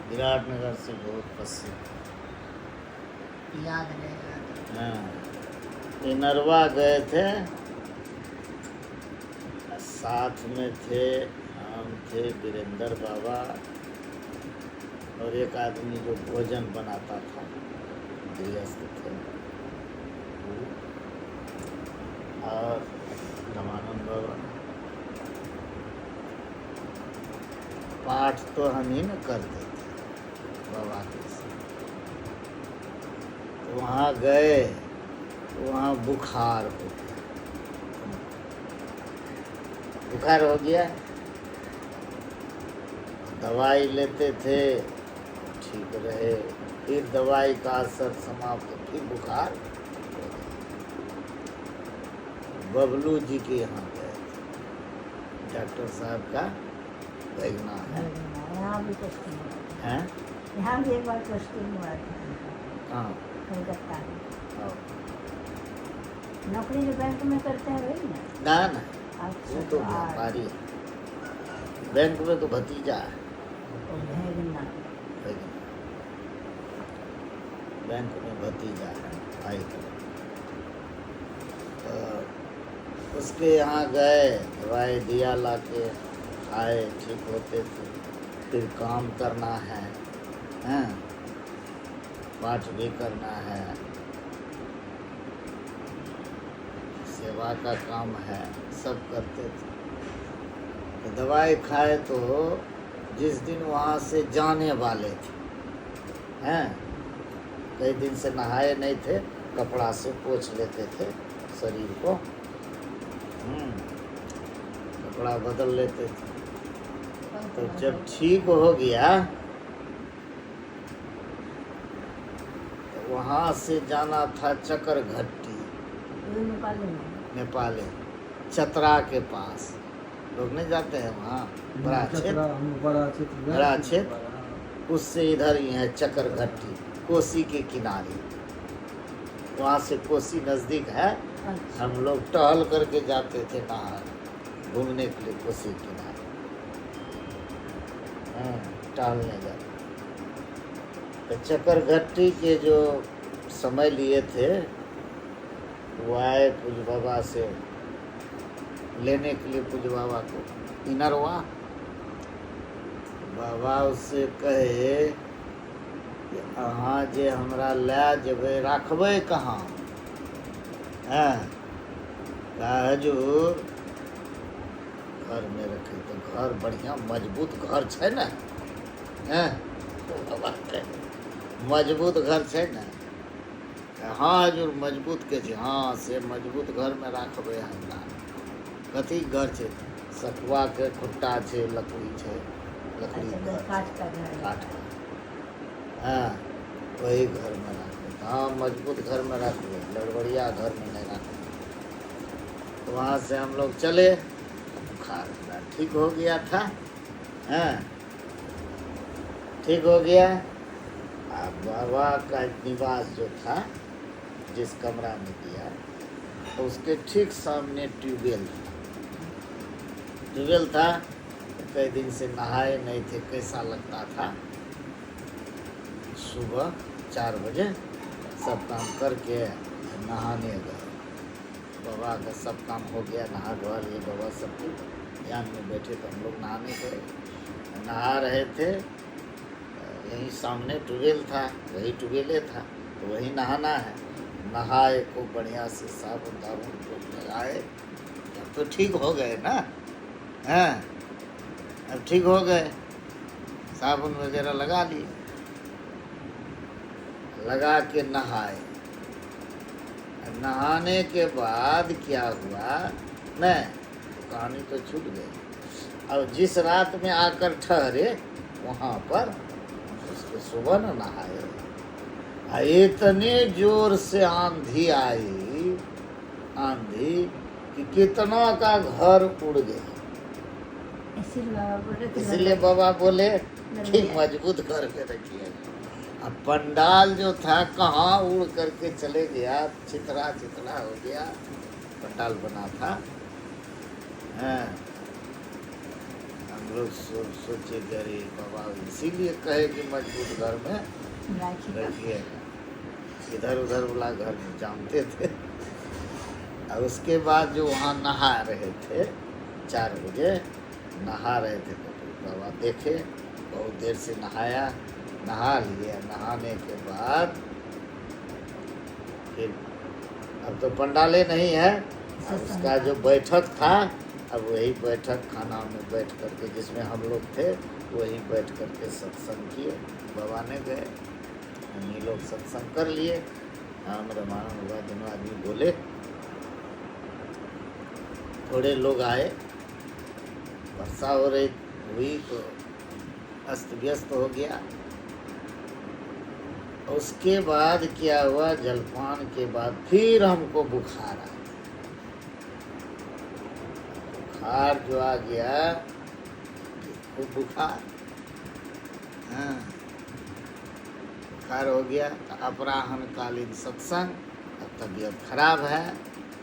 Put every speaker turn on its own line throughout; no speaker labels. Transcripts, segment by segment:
विराटनगर से बहुत पश्चिम।
याद रहेगा तो।
हाँ, इनरवा गए थे, साथ में थे, हम थे, वीरेंद्र बाबा और एक आदमी जो भोजन बनाता था, गृहस्थ थे, और रामानंद बाबा। पाठ तो हम ही न करते थे बाबा के साथ। वहाँ गए, वहाँ बुखार हो गया। बुखार हो गया, दवाई लेते थे, ठीक रहे, फिर दवाई का असर समाप्त, फिर बुखार हो गया। बबलू जी के यहाँ गए थे, डॉक्टर साहब का देखना है।
यहाँ भी टेस्टिंग हुआ था।
हैं?
यहाँ भी एक बार टेस्टिंग हुआ था
हाँ,
कलकत्ता में।
हाँ।
नौकरी जो बैंक में करते हैं वही ना?
ना ना,
अच्छा,
वो तो
आज
व्यापारी है, बैंक में तो भतीजा है,
तो भेजना।
बैंक में भतीजा है भाई का। तो उसके यहाँ गए, दवाई दिया, लाके खाए, ठीक होते थे। फिर काम करना है, हैं, पाठ भी करना है, सेवा का काम है, सब करते थे। तो दवाई खाए तो जिस दिन वहाँ से जाने वाले थे, हैं, कई दिन से नहाए नहीं थे, कपड़ा से पोंछ लेते थे शरीर को, कपड़ा बदल लेते थे। तो जब ठीक हो गया तो वहाँ से जाना था चकर घट्टी, नेपाल, चतरा के पास। लोग नहीं जाते हैं वहाँ, बड़ा क्षेत्र, उससे इधर ही है चकर घट्टी, कोसी के किनारे। वहाँ से कोसी नज़दीक है। हम लोग टहल करके जाते थे नहार, घूमने के लिए कोसी किनारे, टहलने जाते। तो चकर घट्टी के जो समय लिए थे, वो आए पूज बाबा से लेने के लिए, पूज बाबा को इनरवा। बाबा उससे कहे कि अहाँ जे हमरा लै जेबै, राखबै कहाँ? हैं, हजूर घर में रखे। तो घर बढ़िया मजबूत घर है ना, हैं, बाबा कहे मजबूत घर है ना? हाँ हजूर, मजबूत के छै। हाँ, से मजबूत घर में राखबै हमरा। कथी घर छै? सखुआ के खुट्टा छै, लकड़ी छै, लकड़ी घर,
काठ का घर।
काठ का। हाँ, वही घर में रखबै। हाँ, मजबूत घर में रखबै, लड़बड़िया घर में नहीं रखबै। तो वहाँ से हम लोग चले, बुखार मेरा ठीक हो गया था, हाँ, ठीक हो गया। अब बाबा का निवास जो था, जिस कमरा में दिया, तो उसके ठीक सामने ट्यूबवेल था। ट्यूबवेल था, कई दिन से नहाए नहीं थे, कैसा लगता था। सुबह 4 बजे सब काम करके नहाने गए। बाबा का सब काम हो गया, नहा धोआ लिए बाबा सब कुछ। ध्यान में बैठे तो हम लोग नहाने गए। नहा रहे थे, यहीं सामने ट्यूबवेल था, वही ट्यूबवेले था, तो वही नहाना है। नहाए को बढ़िया से साबुन दाबुन को लगाए, अब तो ठीक हो गए ना, हैं, अब ठीक हो गए, साबुन वगैरह लगा लिए, लगा के नहाए। नहाने के बाद क्या हुआ, नहीं, कहानी तो छूट गई। अब जिस रात में आकर ठहरे, वहाँ पर उसके सुबह न नहाए। इतने जोर से आंधी आई, आंधी कि कितना का घर उड़ गया। इसलिए बाबा बोले कि मजबूत घर पे रखिए। अब पंडाल जो था कहाँ उड़ करके चले गया, चितरा चितरा हो गया। पंडाल बना था, हम लोग सोचे कि अरे बाबा इसीलिए कहे कि मजबूत घर में रखिएगा, इधर उधर वाला घर में जानते थे। और उसके बाद जो वहाँ नहा रहे थे 4 बजे नहा रहे थे तो बाबा देखे, बहुत देर से नहाया, नहा लिया। नहाने के बाद फिर अब तो पंडाले नहीं है, अब उसका जो बैठक था, अब वही बैठक खाना में बैठ करके जिसमें हम लोग थे वही बैठ करके सत्संग किए। बाबा ने गए, हम ही लोग सत्संग कर लिए। राम रामायण हुआ, दोनों आदमी बोले, थोड़े लोग आए, वर्षा हो रही हुई तो अस्त व्यस्त हो गया। उसके बाद क्या हुआ, जलपान के बाद फिर हमको बुखार आ गया। बुखार जो आ गया, खूब बुखार, हाँ बुखार हो गया। अपराह्न कालीन सत्संग, अब तबीयत खराब है,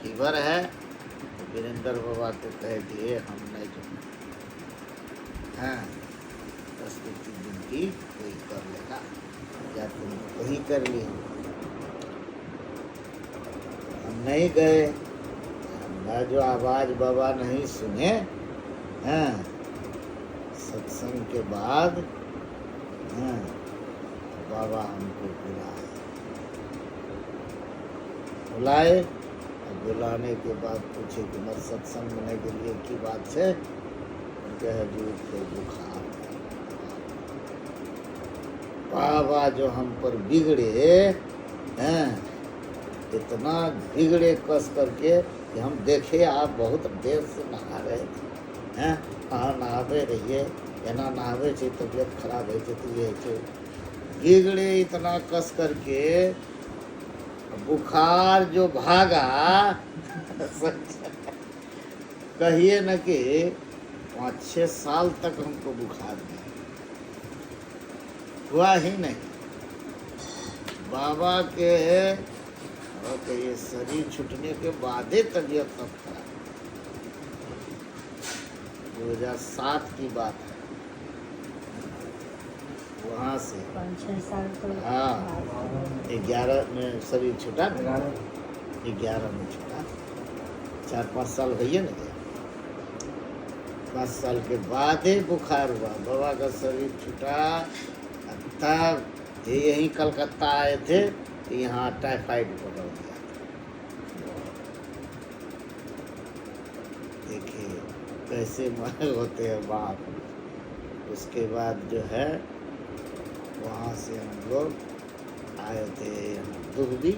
फीवर है, तो वीरेंद्र बाबा को कह दिए हम नहीं जो, हाँ 10 दिन की कोई कर लेगा, या तुम वही कर लिए। हम नहीं गए, हमारा जो आवाज़ बाबा नहीं सुने, हाँ सत्संग के बाद, हाँ बाबा हमको बुलाए। और बुलाने के बाद पूछे कि मैं सत्संग में के लिए की बात है, उनके हजूर को बुखार। बाबा जो हम पर बिगड़े हैं, इतना बिगड़े कस करके कि हम देखे आप बहुत देर से नहा रहे थे, हैं हाँ नहावे रहिए, एना नहावे से तबीयत खराब है तो ये है, बिगड़े इतना कस करके, बुखार जो भागा कहिए न कि 5-6 साल तक हमको बुखार नहीं हुआ ही नहीं। बाबा के ये शरीर छूटने के बाद ही तबीयत तब खराब। 2007 की बात है, वहाँ से
5-6 साल तो
हाँ 11 में शरीर छूटा ना, 11 में छूटा, 4-5 साल भैया ना गया। 5 साल के बाद ही बुखार हुआ, बाबा का शरीर छूटा। तब ये यहीं कलकत्ता आए थे, तो यहाँ टाइफाइड पकड़ गया। देखिए कैसे मर होते हैं बाप। उसके बाद जो है वहाँ से हम लोग आए थे दुबी,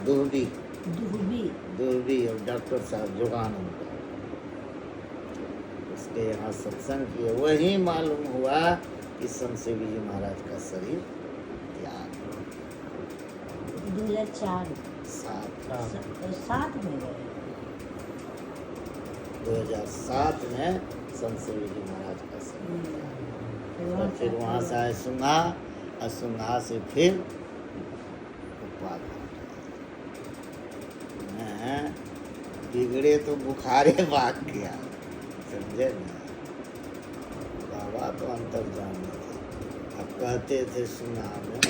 दुबी दुबी और डॉक्टर साहब जुगान उनका, उसके यहाँ सत्संग किए। वही मालूम हुआ कि संतसेवी जी महाराज का शरीर त्याग
2004 7 में गए,
2007 में संतसेवी जी महाराज का शरीर त्याग। और फिर वहाँ से आए सुंगा, और सुंगा से फिर उपवास। बिगड़े तो बुखारे भाग गया, समझे ना। बाबा तो अंतर जान थे। अब कहते थे सुना में,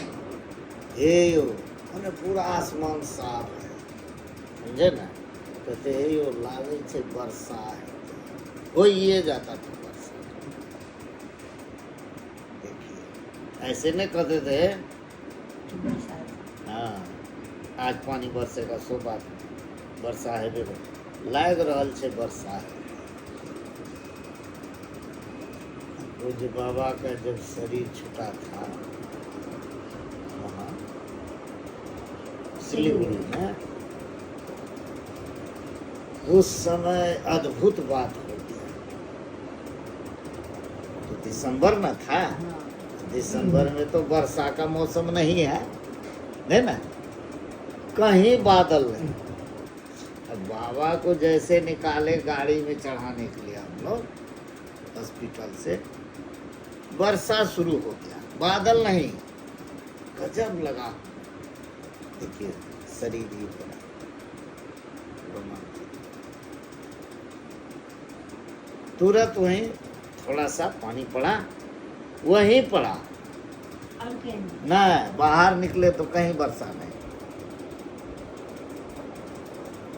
हे यो मैंने पूरा आसमान साफ है, समझे ना। कहते हे यो लागे थे वर्षा है, हो ये जाता था वर्षा। देखिए ऐसे नहीं कहते थे, हाँ आज पानी बरसेगा, सो बात वर्षा है, देखो लाग रहल छे वर्षा है। पूज्य बाबा का जब शरीर छूटा था वहाँ सिलीगुड़ी में, उस समय अद्भुत बात हो गया। तो दिसंबर न था, दिसंबर में तो वर्षा का मौसम नहीं है ना, कहीं बादल नहीं। अब बाबा को जैसे निकाले गाड़ी में चढ़ाने के लिए हम लोग हॉस्पिटल से, वर्षा शुरू हो गया, बादल नहीं, गजब लगा। देखिए शरीर ही बना रोमांचित। तुरंत वहीं थोड़ा सा पानी पड़ा, वहीं पड़ा,
और कहीं नहीं।
न बाहर निकले तो कहीं बरसा नहीं।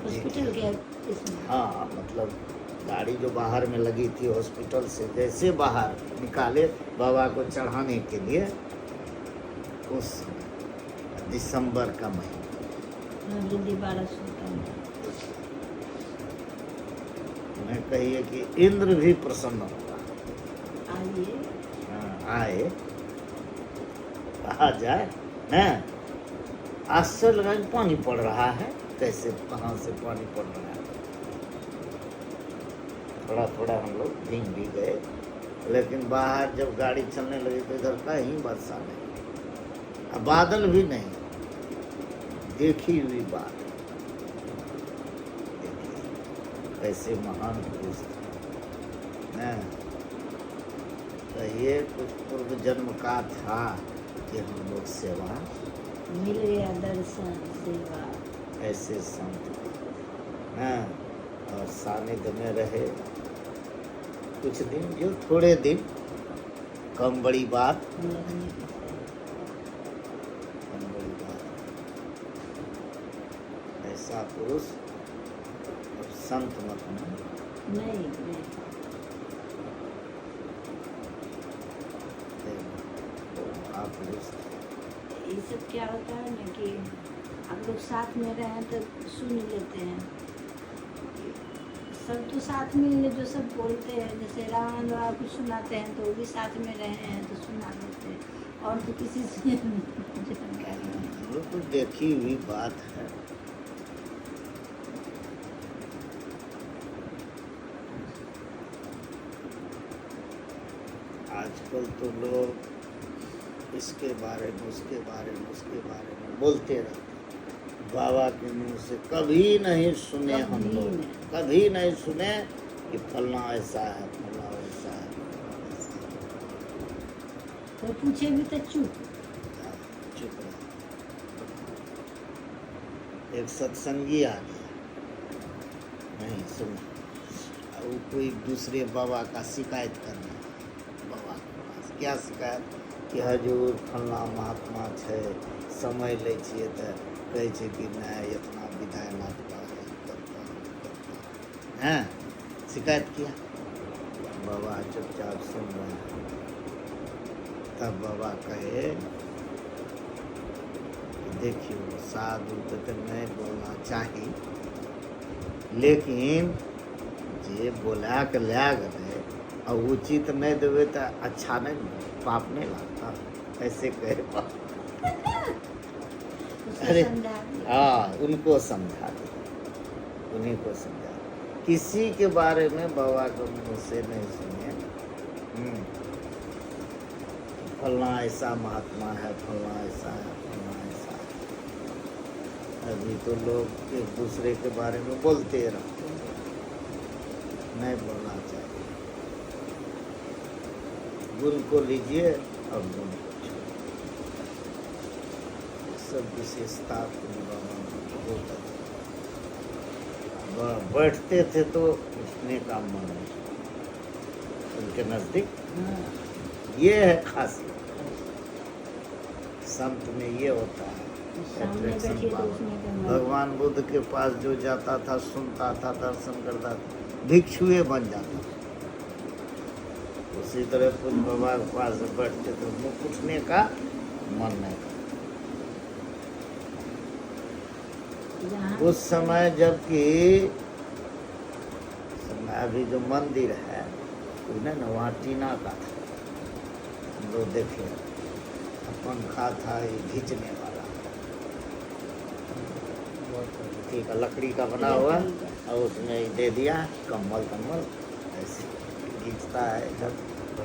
हॉस्पिटल के इसमें।
हाँ, मतलब गाड़ी जो बाहर में लगी थी हॉस्पिटल से जैसे बाहर निकाले बाबा को चढ़ाने के लिए, उस दिसंबर का महीना,
जल्दी बारिश होता है।
उन्हें कहिए कि इंद्र भी प्रसन्न हुआ।
आइए,
हाँ, आए, आ जाए, हैं? आश्चर्य लगा कि पानी पड़ रहा है, कैसे कहाँ से पानी पड़ रहा है। थोड़ा थोड़ा हम लोग भीग भी गए, लेकिन बाहर जब गाड़ी चलने लगी तो इधर कहीं वर्षा नहीं, अब बादल भी नहीं, देखी हुई बात। देखिए ऐसे महान पुरुष थे। कहिए कुछ पूर्व जन्म का था कि हम लोग सेवा,
मिल गया दर्शन सेवा।
ऐसे संत हैं, और सानिध्य में रहे कुछ दिन, जो थोड़े दिन, कम बड़ी बात,
लगने की
कम बड़ी बात। ऐसा पुरुष और संत मत में
नहीं, नहीं।
पुरुष।
ये सब क्या होता है ना कि आप लोग साथ में रहें तो सुन लेते हैं। सब तो साथ में जो सब बोलते हैं, जैसे रावण बाबा कुछ सुनाते हैं तो वो भी साथ में रहे हैं तो सुना देते हैं, और तो किसी से जानकारी नहीं।
वो तो देखी हुई बात है। आजकल तो लोग इसके बारे में, उसके बारे में, उसके बारे में बोलते रहते, बाबा के मुंह से कभी नहीं सुने हम
कभी
लोग,
नहीं।
कभी नहीं सुने कि फलना ऐसा है, फलना वैसा है।
तो पूछे भी तो चुप।
चुप रहे। एक सत्संगी आ गया, नहीं सुन, वो कोई दूसरे बाबा का शिकायत करना, बाबा के पास क्या शिकायत कि हजूर फलना महात्मा छे, समय लै छियै तऽ कहै छै कि नहीं इतना विदाई मत हैं, शिकायत किया। बाबा चुपचाप सुन रहे हैं। तब बाबा कहे देखियो साधु के तो नहीं बोलना चाहिए, लेकिन जे बोला के लै गए और उचित नहीं देवे तो अच्छा नहीं, पाप नहीं लगता, ऐसे कहे। अरे हाँ, उनको समझा दे, उन्हीं को समझा दे। किसी के बारे में बाबा के मुँह से नहीं सुने फलना ऐसा महात्मा है, फलना ऐसा है, फलना ऐसा है। अभी तो लोग एक दूसरे के बारे में बोलते रहते हैं, नहीं बोलना चाहिए। गुण को लीजिए और गुण को छोड़िए। सब विशेषता बहुत बैठते थे तो उठने का मन नहीं, उनके नजदीक ये है खासियत। संत में ये होता है attraction power। भगवान बुद्ध के पास जो जाता था, सुनता था, दर्शन करता था, भिक्षुए बन जाता था। उसी तरह कुछ बाबा के पास बैठते तो मुँह उठने का मन नहीं करता। उस समय जबकि अभी जो मंदिर है उन्हें न वहाँ टीना का था, हम लोग देखे, पंखा था ये खींचने वाला, ठीक है, लकड़ी का बना हुआ, और उसमें दे दिया कम्बल कम्बल, ऐसे खींचता है, इधर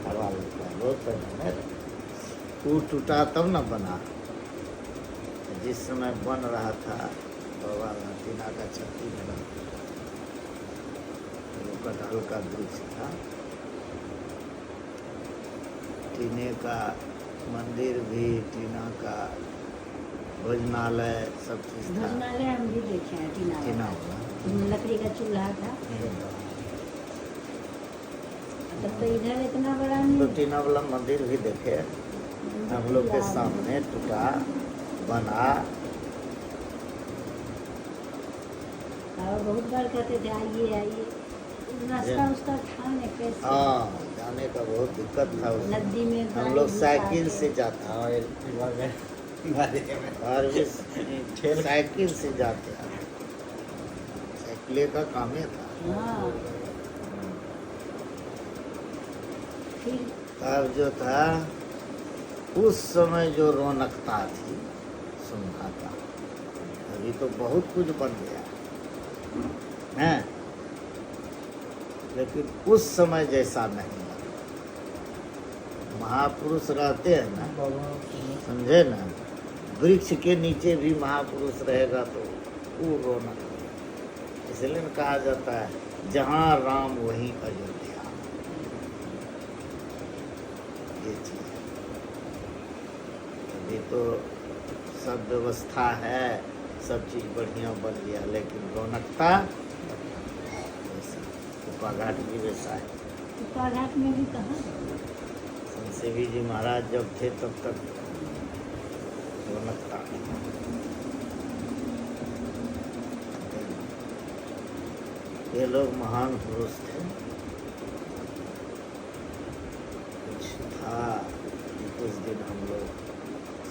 हवा लगता है, बहुत पहले टूट टूटा तब न बना। जिस समय बन रहा था बाबा टीना का छत्ती बना, वो कटहल का वृक्ष था, टीने का मंदिर भी, टीना का भोजनालय, सब चीज था।
भोजनालय हम भी देखे हैं टीना
टीना
वाला।
वाला
लकड़ी का चूल्हा था। तब तो इधर इतना बड़ा नहीं
तो
है।
टीना वाला मंदिर भी देखे हम लोग के
याद है।
सामने टूटा बना।
और बहुत बार कहते थे आइए आइए, रास्ता उसका था नहीं कैसे।
हाँ, जाने का बहुत दिक्कत था उसमें।
नदी में
हम
गाड़ी
लोग
घुसा
साइकिल
के।
से जाते
हाँ ये बार में
और भी
ठेल-
साइकिल से जाते हैं। साइकिल का काम ही था।
हाँ फिर
तब जो था उस समय जो रौनकता थी सुनना का, अभी तो बहुत कुछ बन गया है, लेकिन उस समय जैसा नहीं लगा। महापुरुष रहते हैं ना, समझे ना, वृक्ष के नीचे भी महापुरुष रहेगा तो वो रौनक। इसलिए कहा जाता है जहाँ राम वहीं अयोध्या। ये चीज अभी तो सब व्यवस्था है, सब चीज बढ़िया बन गया, लेकिन रौनकता वैसा कुपा घाट भी वैसा है।
कुप्पा घाट में भी कहा
संत सेवी जी महाराज जब थे तब तक रौनकता। ये लोग महान पुरुष थे। कुछ था कि कुछ दिन हम लोग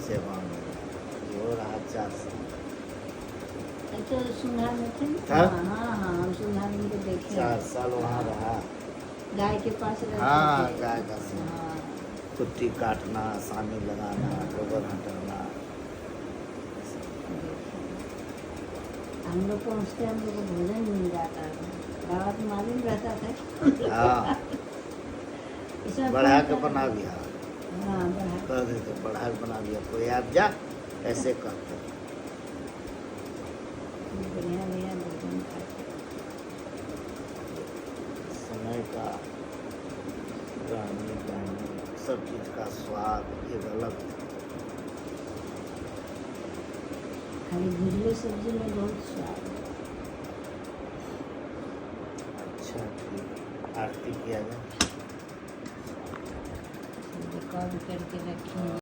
सेवा में रहे। ये हो रहा 4 साल।
तो सुनहर में थे
था?
हाँ हाँ हाँ, हम सुनहर में को देखे
4 साल वहाँ रहा।
गाय के पास रहते
हाँ,
थे।
गाय का सेवा।
हाँ,
कुट्टी काटना, सानी लगाना, गोबर हटाना।
हम लोग पहुँचते हम लोग को भोजन मिल जाता था, बाबा को मालूम रहता था।
हाँ,
इसमें
बढ़ा के
पहुँचा-
बना दिया।
हाँ बढ़ा के।
कह देते बढ़ा के बना दिया, कोई आप जा ऐसे करते।
बढ़िया बढ़िया भोजन खाते।
समय का रहने कहने सब चीज का स्वाद एक अलग।
खाली भुजले सब्जी में बहुत स्वाद है।
अच्छा, ठीक, आरती किया जाए।
रिकॉर्ड करके रखी है।